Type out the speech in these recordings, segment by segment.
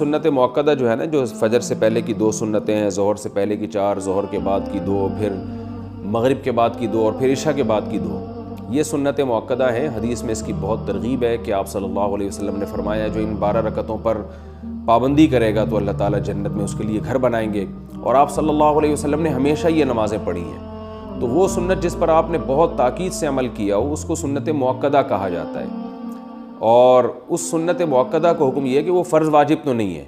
سنت مؤکدہ جو ہے نا، جو فجر سے پہلے کی 2 سنتیں ہیں، ظہر سے پہلے کی 4، ظہر کے بعد کی 2، پھر مغرب کے بعد کی 2 اور پھر عشاء کے بعد کی 2، یہ سنت مؤکدہ ہیں۔ حدیث میں اس کی بہت ترغیب ہے کہ آپ صلی اللہ علیہ وسلم نے فرمایا جو ان 12 رکعتوں پر پابندی کرے گا تو اللہ تعالیٰ جنت میں اس کے لیے گھر بنائیں گے، اور آپ صلی اللہ علیہ وسلم نے ہمیشہ یہ نمازیں پڑھی ہیں۔ تو وہ سنت جس پر آپ نے بہت تاکید سے عمل کیا ہو اس کو سنت مؤکدہ کہا جاتا ہے۔ اور اس سنت مؤکدہ کو حکم یہ ہے کہ وہ فرض واجب تو نہیں ہے،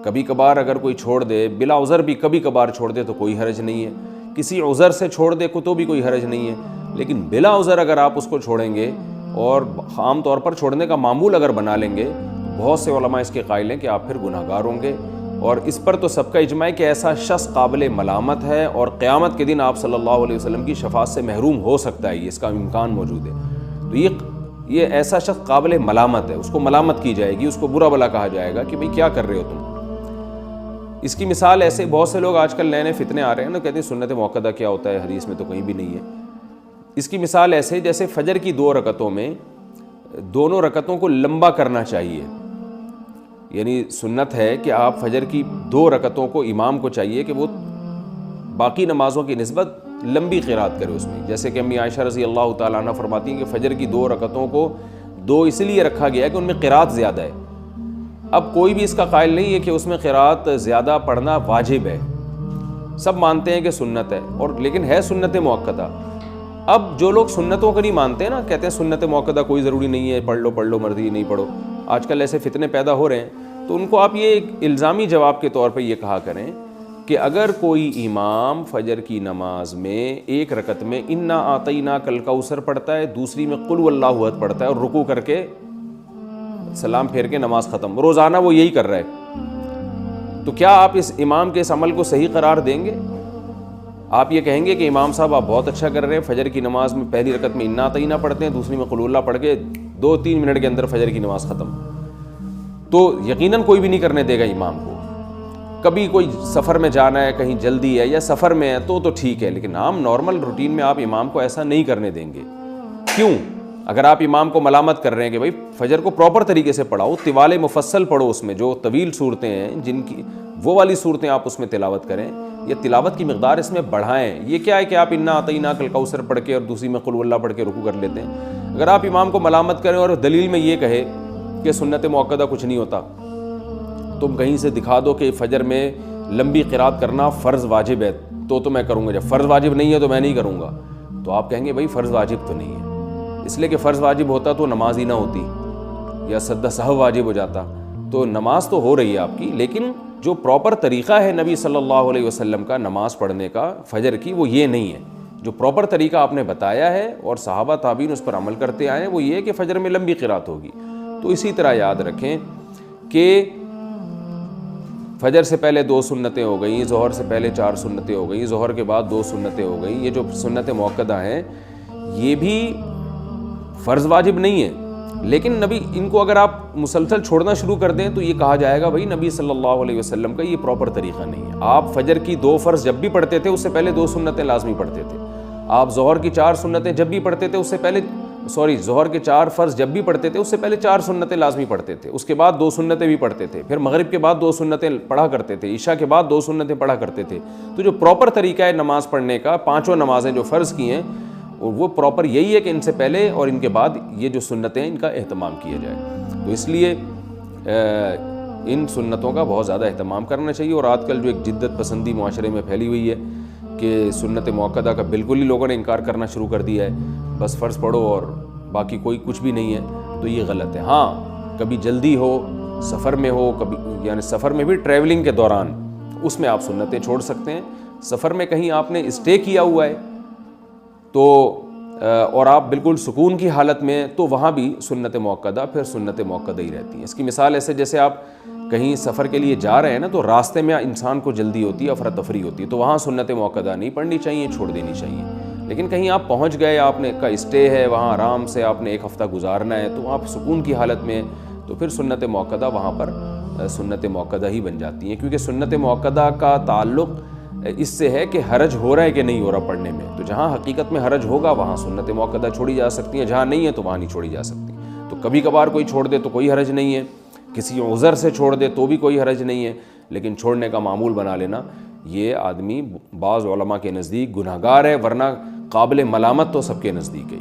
کبھی کبھار اگر کوئی چھوڑ دے، بلا عذر بھی کبھی کبھار چھوڑ دے تو کوئی حرج نہیں ہے، کسی عذر سے چھوڑ دے تو بھی کوئی حرج نہیں ہے، لیکن بلا عذر اگر آپ اس کو چھوڑیں گے اور عام طور پر چھوڑنے کا معمول اگر بنا لیں گے تو بہت سے علماء اس کے قائل ہیں کہ آپ پھر گناہ گار ہوں گے، اور اس پر تو سب کا اجماع ہے کہ ایسا شخص قابل ملامت ہے اور قیامت کے دن آپ صلی اللہ علیہ وسلم کی شفاعت سے محروم ہو سکتا ہے، اس کا امکان موجود ہے۔ تو یہ ایسا شخص قابل ملامت ہے، اس کو ملامت کی جائے گی، اس کو برا بھلا کہا جائے گا کہ بھئی کیا کر رہے ہو تم۔ اس کی مثال ایسے بہت سے لوگ آج کل نئے فتنے آ رہے ہیں نا، کہتے ہیں سنت مؤکدہ کیا ہوتا ہے، حدیث میں تو کہیں بھی نہیں ہے۔ اس کی مثال ایسے جیسے فجر کی 2 رکعتوں میں دونوں رکعتوں کو لمبا کرنا چاہیے، یعنی سنت ہے کہ آپ فجر کی 2 رکعتوں کو امام کو چاہیے کہ وہ باقی نمازوں کی نسبت لمبی قرات کرے اس میں، جیسے کہ امی عائشہ رضی اللہ تعالیٰ عنہ فرماتی ہیں کہ فجر کی 2 رکعتوں کو 2 اس لیے رکھا گیا ہے کہ ان میں قرات زیادہ ہے۔ اب کوئی بھی اس کا قائل نہیں ہے کہ اس میں قرات زیادہ پڑھنا واجب ہے، سب مانتے ہیں کہ سنت ہے، اور لیکن ہے سنت مؤکدہ۔ اب جو لوگ سنتوں کو نہیں مانتے ہیں نا، کہتے ہیں سنت مؤکدہ کوئی ضروری نہیں ہے، پڑھ لو مرضی نہیں پڑھو، آج کل ایسے فتنے پیدا ہو رہے ہیں، تو ان کو آپ یہ ایک الزامی جواب کے طور پہ یہ کہا کریں کہ اگر کوئی امام فجر کی نماز میں ایک رکعت میں انا اعطیناک الکوثر پڑھتا ہے، دوسری میں قل واللہ احد پڑھتا ہے اور رکوع کر کے سلام پھیر کے نماز ختم، روزانہ وہ یہی کر رہا ہے، تو کیا آپ اس امام کے اس عمل کو صحیح قرار دیں گے؟ آپ یہ کہیں گے کہ امام صاحب آپ بہت اچھا کر رہے ہیں، فجر کی نماز میں پہلی رکعت میں انا اعطینا پڑھتے ہیں، دوسری میں قل اللہ پڑھ کے 2-3 منٹ کے اندر فجر کی نماز ختم، تو یقیناً کوئی بھی نہیں کرنے دے گا امام کو۔ کبھی کوئی سفر میں جانا ہے، کہیں جلدی ہے یا سفر میں ہے تو ٹھیک ہے، لیکن عام نارمل روٹین میں آپ امام کو ایسا نہیں کرنے دیں گے۔ کیوں؟ اگر آپ امام کو ملامت کر رہے ہیں کہ بھائی فجر کو پراپر طریقے سے پڑھاؤ، طوال مفصل پڑھو، اس میں جو طویل صورتیں ہیں جن کی وہ والی صورتیں آپ اس میں تلاوت کریں، یا تلاوت کی مقدار اس میں بڑھائیں۔ یہ کیا ہے کہ آپ انا اعطیناک الکوثر پڑھ کے اور دوسری میں قل واللہ پڑھ کے رکوع کر لیتے ہیں۔ اگر آپ امام کو ملامت کریں اور دلیل میں یہ کہے کہ سنت مؤکدہ کچھ نہیں ہوتا، تم کہیں سے دکھا دو کہ فجر میں لمبی قرات کرنا فرض واجب ہے تو میں کروں گا، جب فرض واجب نہیں ہے تو میں نہیں کروں گا، تو آپ کہیں گے بھائی فرض واجب تو نہیں ہے، اس لیے کہ فرض واجب ہوتا تو نماز ہی نہ ہوتی، یا سجدہ سہو واجب ہو جاتا، تو نماز تو ہو رہی ہے آپ کی، لیکن جو پراپر طریقہ ہے نبی صلی اللہ علیہ وسلم کا نماز پڑھنے کا فجر کی، وہ یہ نہیں ہے۔ جو پراپر طریقہ آپ نے بتایا ہے اور صحابہ تابعین اس پر عمل کرتے آئے ہیں وہ یہ ہے کہ فجر میں لمبی قرات ہوگی۔ تو اسی طرح یاد رکھیں کہ فجر سے پہلے 2 سنتیں ہو گئیں، ظہر سے پہلے 4 سنتیں ہو گئیں، ظہر کے بعد 2 سنتیں ہو گئیں، یہ جو سنت مؤکدہ ہیں یہ بھی فرض واجب نہیں ہے، لیکن نبی ان کو اگر آپ مسلسل چھوڑنا شروع کر دیں تو یہ کہا جائے گا بھائی نبی صلی اللہ علیہ وسلم کا یہ پراپر طریقہ نہیں ہے۔ آپ فجر کی 2 فرض جب بھی پڑھتے تھے اس سے پہلے 2 سنتیں لازمی پڑھتے تھے، آپ ظہر کی 4 سنتیں جب بھی پڑھتے تھے اس سے پہلے ظہر کے 4 فرض جب بھی پڑھتے تھے اس سے پہلے 4 سنتیں لازمی پڑھتے تھے، اس کے بعد 2 سنتیں بھی پڑھتے تھے، پھر مغرب کے بعد 2 سنتیں پڑھا کرتے تھے، عشاء کے بعد 2 سنتیں پڑھا کرتے تھے۔ تو جو پراپر طریقہ ہے نماز پڑھنے کا، 5 نمازیں جو فرض کی ہیں وہ پراپر یہی ہے کہ ان سے پہلے اور ان کے بعد یہ جو سنتیں ان کا اہتمام کیا جائے۔ تو اس لیے ان سنتوں کا بہت زیادہ اہتمام کرنا چاہیے، اور آج کل جو ایک جدت پسندی معاشرے میں پھیلی ہوئی ہے کہ سنت مؤکدہ کا بالکل ہی لوگوں نے انکار کرنا شروع کر دیا ہے، بس فرض پڑھو اور باقی کوئی کچھ بھی نہیں ہے، تو یہ غلط ہے۔ ہاں کبھی جلدی ہو، سفر میں ہو، کبھی یعنی سفر میں بھی ٹریولنگ کے دوران اس میں آپ سنتیں چھوڑ سکتے ہیں۔ سفر میں کہیں آپ نے اسٹے کیا ہوا ہے تو اور آپ بالکل سکون کی حالت میں، تو وہاں بھی سنت مؤکدہ پھر سنت مؤکدہ ہی رہتی ہے۔ اس کی مثال ایسے جیسے آپ کہیں سفر کے لیے جا رہے ہیں نا، تو راستے میں انسان کو جلدی ہوتی ہے، افراتفری ہوتی ہے، تو وہاں سنت مؤکدہ نہیں پڑھنی چاہیے، چھوڑ دینی چاہیے۔ لیکن کہیں آپ پہنچ گئے، آپ نے کا اسٹے ہے وہاں، آرام سے آپ نے 1 ہفتہ گزارنا ہے، تو آپ سکون کی حالت میں، تو پھر سنت مؤکدہ وہاں پر سنت مؤکدہ ہی بن جاتی ہیں، کیونکہ سنت مؤکدہ کا تعلق اس سے ہے کہ حرج ہو رہا ہے کہ نہیں ہو رہا پڑھنے میں، تو جہاں حقیقت میں حرج ہوگا وہاں سنت مؤکدہ چھوڑی جا سکتی ہیں، جہاں نہیں ہے تو وہاں نہیں چھوڑی جا سکتی۔ تو کبھی کبھار کوئی چھوڑ دے تو کوئی حرج نہیں ہے، کسی عذر سے چھوڑ دے تو بھی کوئی حرج نہیں ہے، لیکن چھوڑنے کا معمول بنا لینا، یہ آدمی بعض علماء کے نزدیک گنہگار ہے، ورنہ قابل ملامت تو سب کے نزدیک ہے۔